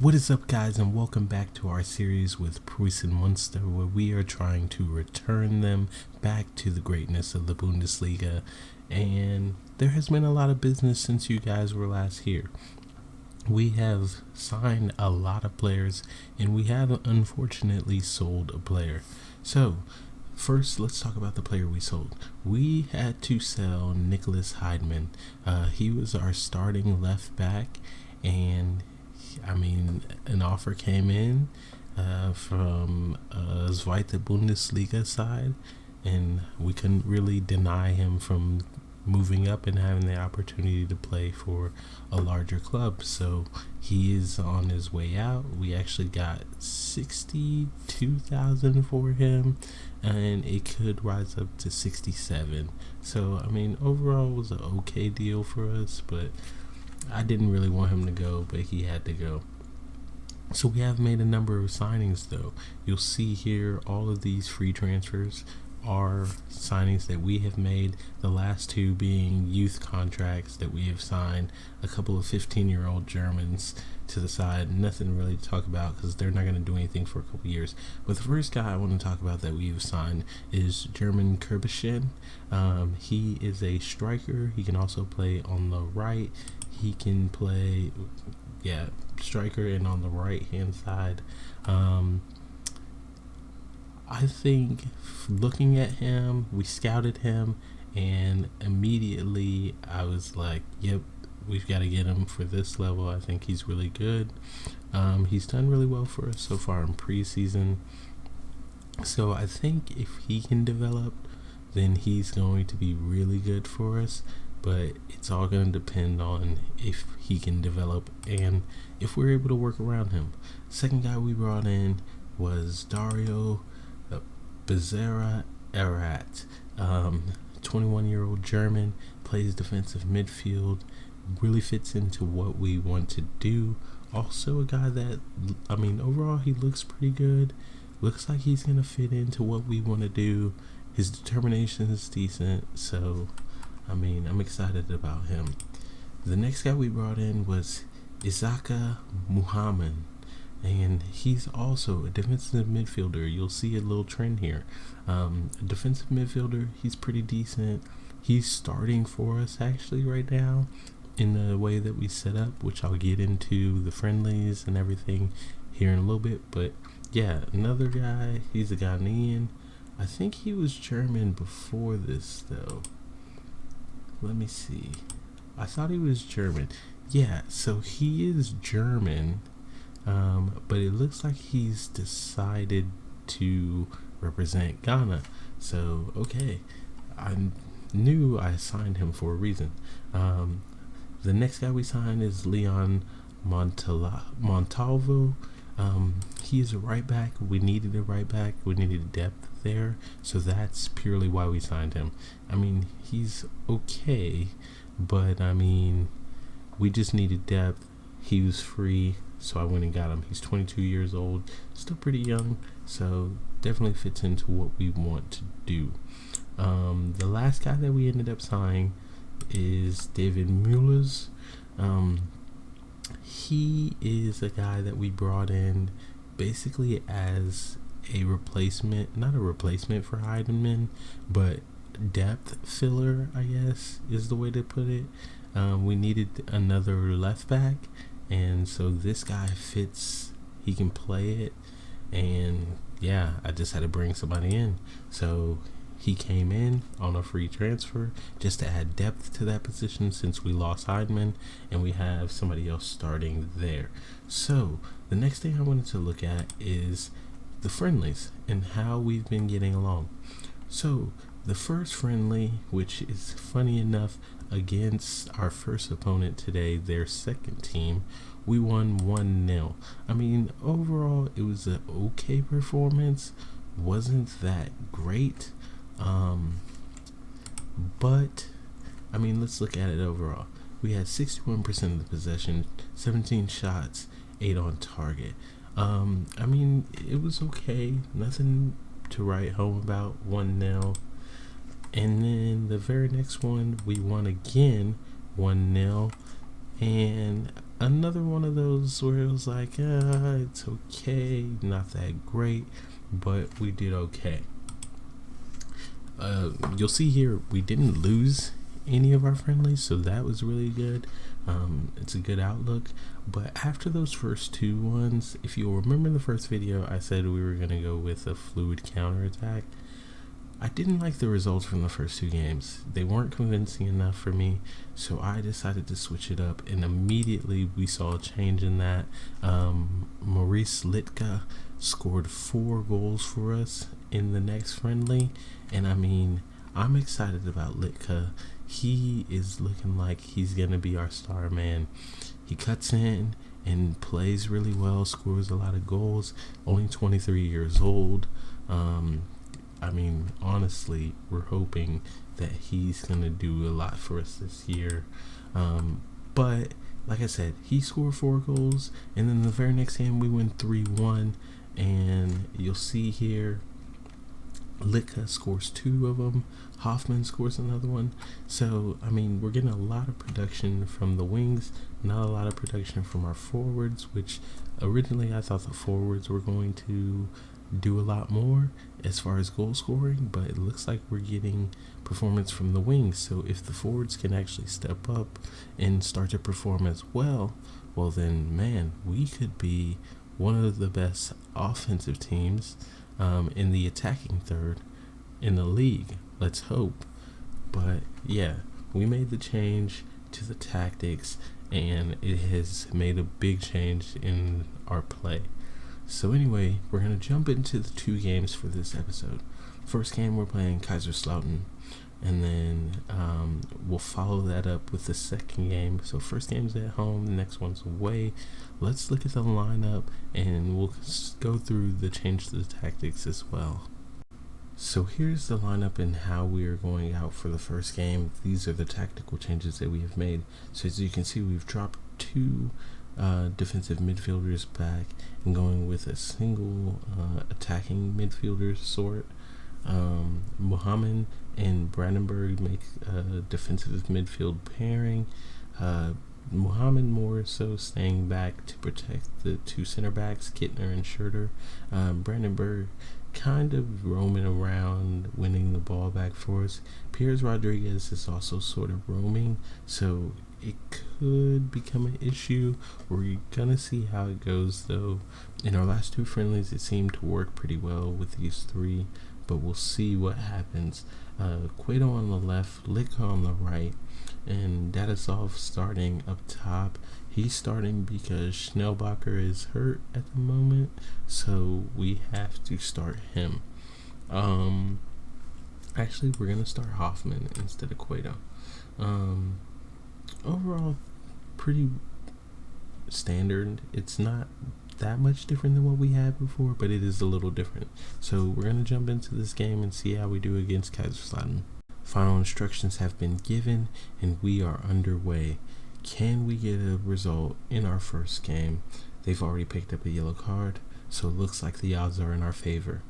What is up, guys, and welcome back to our series with Preußen Münster, where we are trying to return them back to the greatness of the Bundesliga. And there has been a lot of business since you guys were last here. We have signed a lot of players, and we have unfortunately sold a player. So, first, let's talk about the player we sold. We had to sell Nicholas Heidmann. He was our starting left back, and an offer came in from Zweite Bundesliga side, and we couldn't really deny him from moving up and having the opportunity to play for a larger club. So he is on his way out. We actually got 62,000 for him, and it could rise up to 67. So overall it was an okay deal for us, but I didn't really want him to go, but he had to go. So we have made a number of signings, though. You'll see here all of these free transfers are signings that we have made, the last two being youth contracts that we have signed, a couple of 15-year-old Germans to the side. Nothing really to talk about because they're not going to do anything for a couple years. But the first guy I want to talk about that we've signed is German Kerbischen. He is a striker. He can also play on the right. He can play, striker and on the right-hand side. I think looking at him, we scouted him, and immediately I was like, yep, we've got to get him for this level. I think he's really good. He's done really well for us so far in preseason. So I think if he can develop, then he's going to be really good for us. But it's all going to depend on if he can develop and if we're able to work around him. Second guy we brought in was Dario Bezerra Erat, 21-year-old German, plays defensive midfield, really fits into what we want to do. Also a guy that, overall he looks pretty good. Looks like he's going to fit into what we want to do. His determination is decent, so I'm excited about him. The next guy we brought in was Isaka Muhammad, and he's also a defensive midfielder. You'll see a little trend here. A defensive midfielder, he's pretty decent. He's starting for us actually right now in the way that we set up, which I'll get into the friendlies and everything here in a little bit. But yeah, another guy, he's a Ghanaian. I think he was German before this though. Let me see. I thought he was German. Yeah, so he is German, but it looks like he's decided to represent Ghana. So, okay. I knew I signed him for a reason. The next guy we signed is Leon Montalvo. He is a right back. We needed a right back. We needed depth there, so that's purely why we signed him. He's okay, but we just needed depth. He was free, so I went and got him. He's 22 years old, still pretty young, so definitely fits into what we want to do. The last guy that we ended up signing is David Mullers. He is a guy that we brought in basically as a replacement, not a replacement for Heidemann, but depth filler, I guess is the way to put it. We needed another left back, and so this guy fits. He can play it, and I just had to bring somebody in. So he came in on a free transfer just to add depth to that position since we lost Heidemann and we have somebody else starting there. So the next thing I wanted to look at is the friendlies and how we've been getting along. So the first friendly, which is funny enough, against our first opponent today, their second team, we won 1-0. Overall it was an okay performance. Wasn't that great. But let's look at it overall. We had 61% of the possession, 17 shots, 8 on target. It was okay. Nothing to write home about. 1-0. And then the very next one, we won again, 1-0. And another one of those where it was like, it's okay, not that great, but we did okay. You'll see here we didn't lose any of our friendlies, so that was really good. It's a good outlook. But after those first two ones, if you'll remember in the first video, I said we were going to go with a fluid counterattack. I didn't like the results from the first two games. They weren't convincing enough for me, so I decided to switch it up, and immediately we saw a change in that. Maurice Litka scored 4 goals for us in the next friendly, and I mean, I'm excited about Litka. He is looking like he's going to be our star man. He cuts in and plays really well, scores a lot of goals, only 23 years old. I mean, honestly, we're hoping that he's going to do a lot for us this year. But, like I said, he scored 4 goals, and then the very next game we win 3-1, and you'll see here, Litka scores 2 of them, Hoffman scores another one. So, I mean, we're getting a lot of production from the wings, not a lot of production from our forwards, which originally I thought the forwards were going to do a lot more as far as goal scoring, but it looks like we're getting performance from the wings. So if the forwards can actually step up and start to perform as well, then man, we could be one of the best offensive teams in the attacking third in the league. Let's hope. But yeah, we made the change to the tactics, and it has made a big change in our play. So anyway, we're going to jump into the 2 games for this episode. First game, we're playing Kaiserslautern, and then we'll follow that up with the second game. So first game's at home, the next one's away. Let's look at the lineup, and we'll go through the change to the tactics as well. So here's the lineup and how we are going out for the first game. These are the tactical changes that we have made. So as you can see, we've dropped 2 defensive midfielders back and going with a single attacking midfielder sort. Mohammed and Brandenburg make a defensive midfield pairing. Mohammed more so staying back to protect the 2 center backs, Kittner and Schurter. Brandenburg kind of roaming around, winning the ball back for us. Piers Rodriguez is also sort of roaming, so it could become an issue. We're gonna see how it goes, though. In our last 2 friendlies, it seemed to work pretty well with these 3, but we'll see what happens. Cueto on the left, Litka on the right, and Dadasov starting up top. He's starting because Schnellbacher is hurt at the moment, so we have to start him. Actually, we're gonna start Hoffman instead of Cueto. Overall, pretty standard. It's not that much different than what we had before, but it is a little different. So we're going to jump into this game and see how we do against Kaiserslautern. Final instructions have been given, and we are underway. Can we get a result in our first game? They've already picked up a yellow card, so it looks like the odds are in our favor,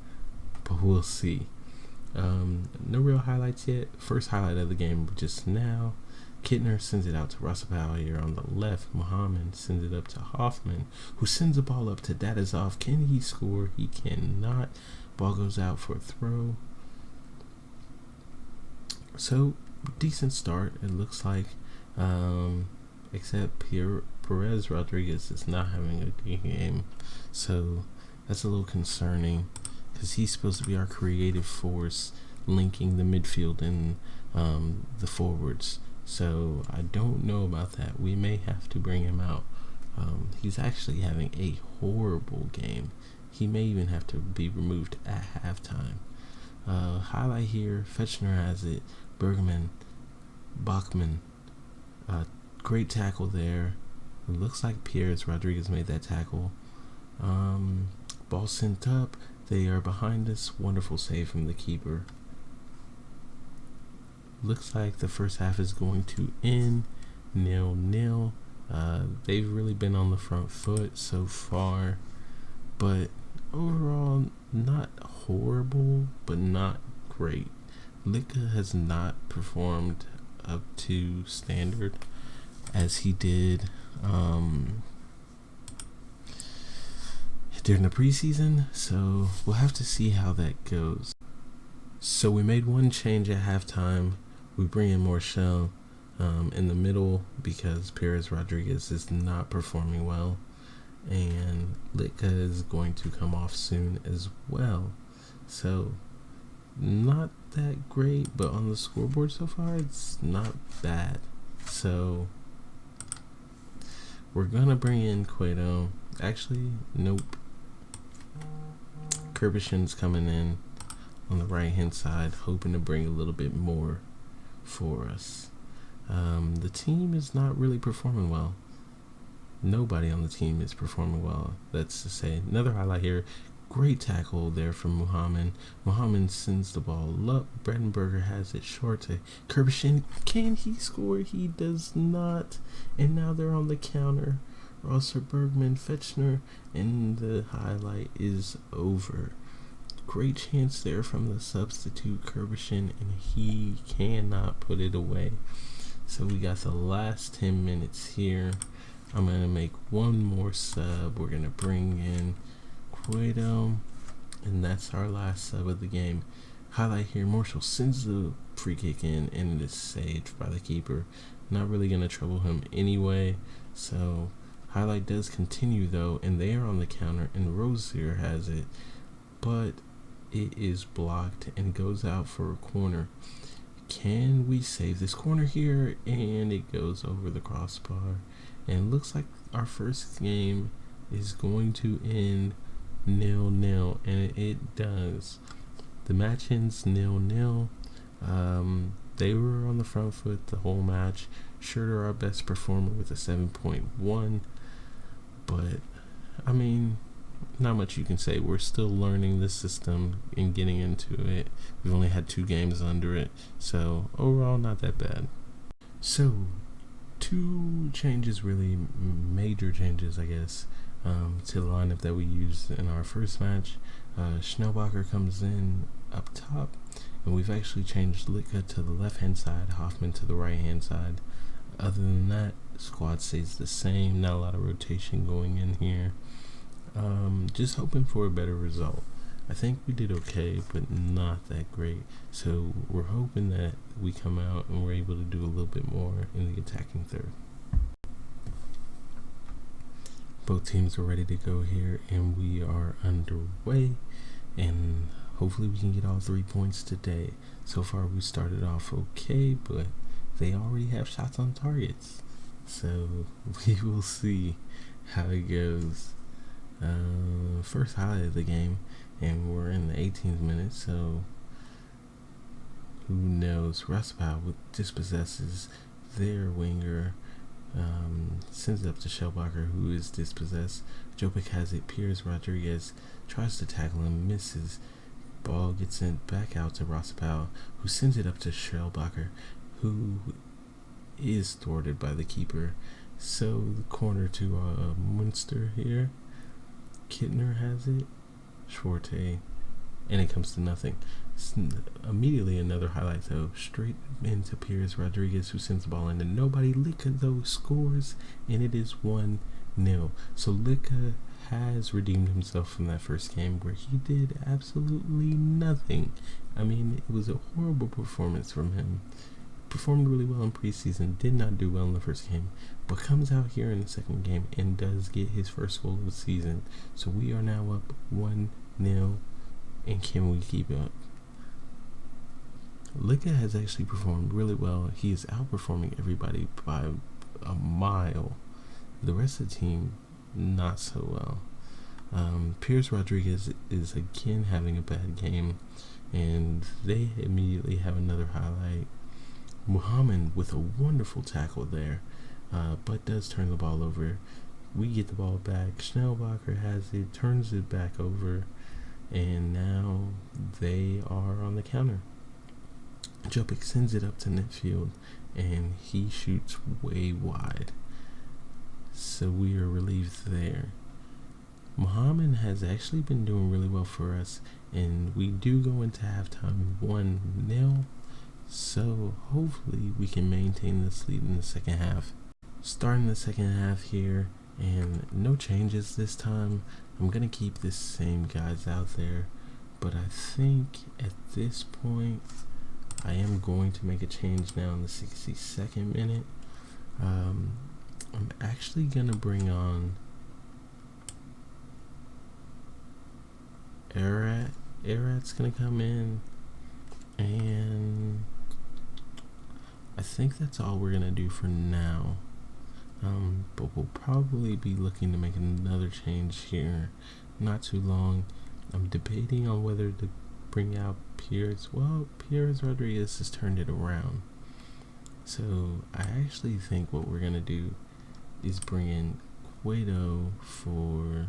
but we'll see. No real highlights yet. First highlight of the game just now. Kittner sends it out to Rossabal here on the left. Mohammed sends it up to Hoffman, who sends the ball up to Dadasov. Can he score? He cannot. Ball goes out for a throw. So, decent start, it looks like. Except Perez Rodriguez is not having a good game. So, that's a little concerning, because he's supposed to be our creative force, linking the midfield and the forwards. So I don't know about that. We may have to bring him out. He's actually having a horrible game. He may even have to be removed at halftime. Highlight here, Fechner has it. Bergman, Bachmann, great tackle there. It looks like Piers Rodriguez made that tackle. Ball sent up. They are behind us. Wonderful save from the keeper. Looks like the first half is going to end 0-0. They've really been on the front foot so far, but overall not horrible, but not great. Litka has not performed up to standard as he did during the preseason, so we'll have to see how that goes. So we made one change at halftime. We bring in Marshall in the middle because Perez Rodriguez is not performing well, and Litka is going to come off soon as well. So not that great, but on the scoreboard so far, it's not bad. So we're gonna bring in Cueto. Actually, nope. Kerbishin's coming in on the right hand side, hoping to bring a little bit more for us. The team is not really performing well. Nobody on the team is performing well. That's to say, another highlight here. Great tackle there from Muhammad. Muhammad sends the ball up. Bredenberger has it short to Kerbishin. Can he score? He does not. And now they're on the counter. Rosser, Bergman, Fechner, and the highlight is over. Great chance there from the substitute Kerbishin, and he cannot put it away. So we got the last 10 minutes here. I'm going to make one more sub. We're going to bring in Cueto, and that's our last sub of the game. Highlight here, Marshall sends the free kick in, and it is saved by the keeper. Not really going to trouble him anyway. So highlight does continue though, and they are on the counter, and Rozier has it, but it is blocked and goes out for a corner. Can we save this corner here? And it goes over the crossbar, and it looks like our first game is going to end 0-0, and it does. The match ends 0-0. They were on the front foot the whole match. Schroeder, our best performer, with a 7.1, but I mean, not much you can say. We're still learning the system and getting into it. We've only had 2 games under it, so overall not that bad. So 2 changes, really major changes, I guess, to the lineup that we used in our first match. Schnellbacher comes in up top, and we've actually changed Litka to the left hand side, Hoffman to the right hand side. Other than that, squad stays the same. Not a lot of rotation going in here. Just hoping for a better result. I think we did okay, but not that great. So we're hoping that we come out and we're able to do a little bit more in the attacking third. Both teams are ready to go here, and we are underway. And hopefully we can get all 3 points today. So far we started off okay, but they already have shots on targets. So we will see how it goes. First highlight of the game, and we're in the 18th minute, so who knows. Raspail dispossesses their winger, sends it up to Schellbacher, who is dispossessed. Jopic has it. Perez Rodriguez tries to tackle him, misses. Ball gets sent back out to Raspail, who sends it up to Schellbacher, who is thwarted by the keeper. So the corner to Münster here. Kittner has it, Schwarte, and it comes to nothing. Immediately another highlight though, straight into Perez Rodriguez, who sends the ball in, and nobody. Litka though scores, and it is 1-0. So Litka has redeemed himself from that first game where he did absolutely nothing. I mean, it was a horrible performance from him. Performed really well in preseason, did not do well in the first game, but comes out here in the second game and does get his first goal of the season. So we are now up 1-0, and can we keep up? Litka has actually performed really well. He is outperforming everybody by a mile. The rest of the team, not so well. Perez Rodriguez is again having a bad game, and they immediately have another highlight. Muhammad with a wonderful tackle there, but does turn the ball over. We get the ball back. Schnellbacher has it, turns it back over, and now they are on the counter. Jopic sends it up to Netfield, and he shoots way wide. So we are relieved there. Muhammad has actually been doing really well for us, and we do go into halftime 1-0. So hopefully we can maintain this lead in the second half. Starting the second half here, and no changes this time. I'm gonna keep the same guys out there, but I think at this point I am going to make a change now in the 62nd minute. I'm actually gonna bring on Arat's gonna come in, and I think that's all we're gonna do for now. But we'll probably be looking to make another change here not too long. I'm debating on whether to bring out Piers. Well, Piers Rodriguez has turned it around, so I actually think what we're gonna do is bring in Cueto for.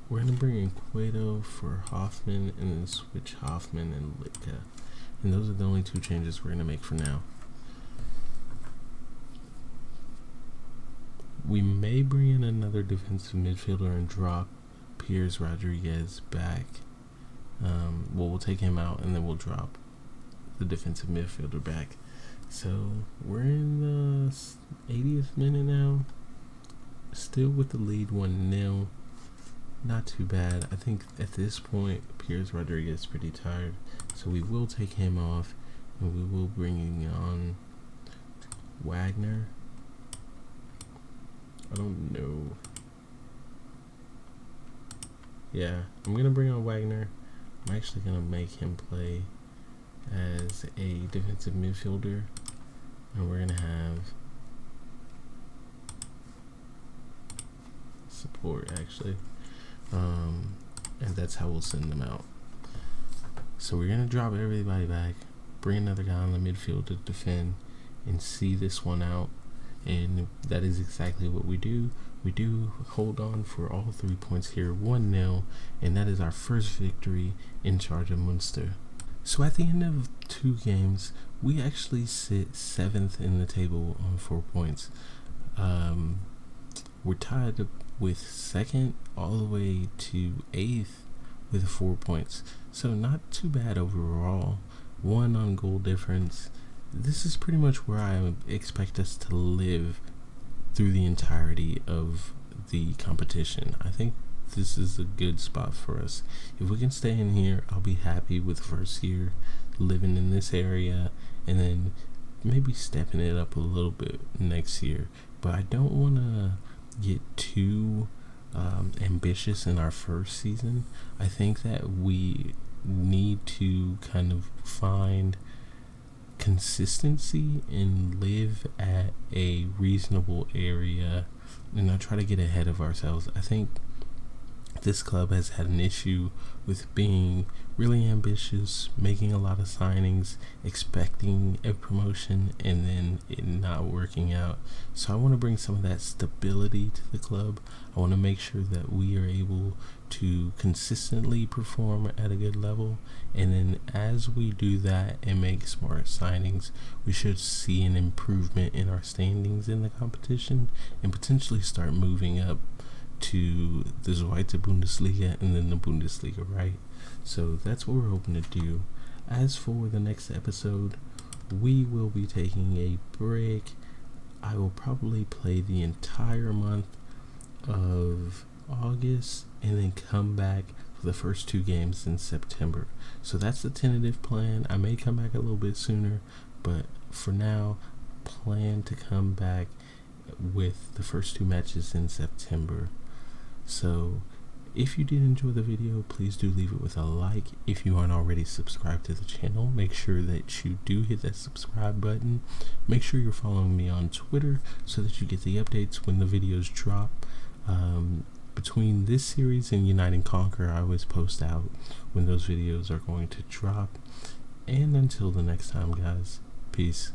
We're gonna bring in Cueto for Hoffman, and then switch Hoffman and Litka. And those are the only two changes we're gonna make for now. We may bring in another defensive midfielder and drop Piers Rodriguez back. We'll take him out, and then we'll drop the defensive midfielder back. So we're in the 80th minute now, still with the lead 1-0. Not too bad. I think at this point Piers Rodriguez is pretty tired, so we will take him off, and we will bring on Wagner. I don't know. Yeah, I'm gonna bring on Wagner. I'm actually gonna make him play as a defensive midfielder, and we're gonna have support actually. And that's how we'll send them out. So we're gonna drop everybody back, bring another guy on the midfield to defend, and see this one out. And that is exactly what we do. We do hold on for all 3 points here, 1-0, and that is our first victory in charge of Münster. So at the end of 2 games, we actually sit 7th in the table on 4 points. We're tied with 2nd all the way to 8th with 4 points. So not too bad overall. 1 on goal difference. This is pretty much where I expect us to live through the entirety of the competition. I think this is a good spot for us. If we can stay in here, I'll be happy with first year living in this area, and then maybe stepping it up a little bit next year. But I don't want to get too ambitious in our first season. I think that we need to kind of find consistency and live at a reasonable area and not try to get ahead of ourselves. I think this club has had an issue with being really ambitious, making a lot of signings, expecting a promotion, and then it not working out. So I want to bring some of that stability to the club. I want to make sure that we are able to consistently perform at a good level, and then as we do that and make smart signings, we should see an improvement in our standings in the competition and potentially start moving up to the Zweite Bundesliga and then the Bundesliga, right? So that's what we're hoping to do. As for the next episode, we will be taking a break. I will probably play the entire month of August and then come back for the first 2 games in September. So that's the tentative plan. I may come back a little bit sooner, but for now, plan to come back with the first 2 matches in September. So if you did enjoy the video, please do leave it with a like. If you aren't already subscribed to the channel, make sure that you do hit that subscribe button. Make sure you're following me on Twitter so that you get the updates when the videos drop. Between this series and Unite and Conquer, I always post out when those videos are going to drop. And until the next time, guys, peace.